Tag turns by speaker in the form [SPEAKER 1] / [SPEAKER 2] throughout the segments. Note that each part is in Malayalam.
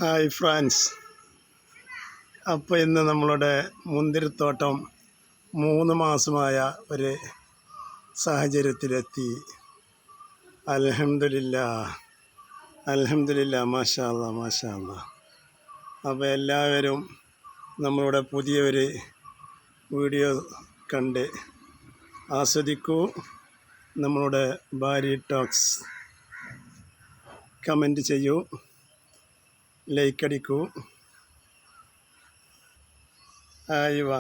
[SPEAKER 1] Hi France. അപ്പോൾ ഇന്ന് നമ്മളുടെ മുന്തിരിത്തോട്ടം 3 മാസമായ ഒരു സാഹചര്യത്തിലെത്തി. അൽഹംദുലില്ലാ മാഷാ അല്ലാ മാഷാ അല്ലാ. അപ്പോൾ എല്ലാവരും നമ്മളുടെ പുതിയൊരു വീഡിയോ കണ്ട് ആസ്വദിക്കൂ. നമ്മളുടെ ബാരി ടോക്സ് കമൻറ്റ് ചെയ്യൂ, ലൈക്ക് അടിക്കൂ. അയ്വ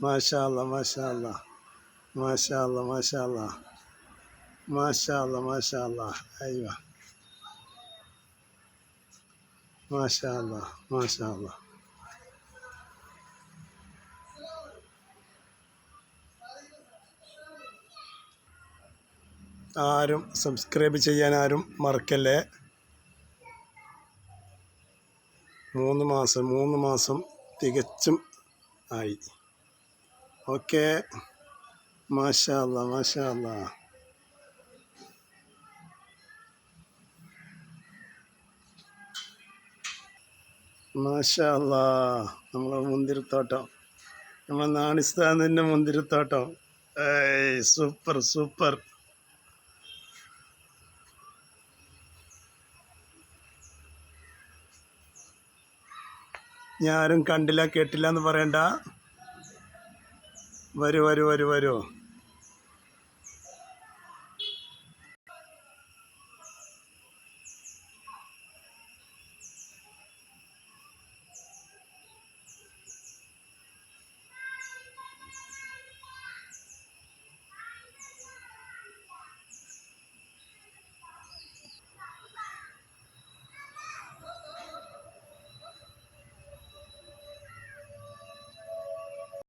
[SPEAKER 1] മാഷാ അല്ലാ മാഷാ അല്ലാ മാഷാ അല്ലാ മാഷാ അല്ലാ മാഷാ അല്ലാ മാഷാ അല്ലാ. അയ്വ മാഷാ അല്ലാ മാഷാ അല്ലാ. ആരും സബ്സ്ക്രൈബ് ചെയ്യാൻ ആരും മറക്കല്ലേ. 3 മാസം തികച്ചും ആയി. ഓക്കെ. മാഷാ അല്ലാ മാഷാ അല്ലാ. മാഷാ അല്ലാ. നമ്മളെ മുന്തിരിത്തോട്ടം, നമ്മളെ നാണിസ്ഥാനിൻ്റെ മുന്തിരിത്തോട്ടം. Super super. ഞാനും കണ്ടില്ല കേട്ടില്ല എന്ന് പറയണ്ട. വരൂ.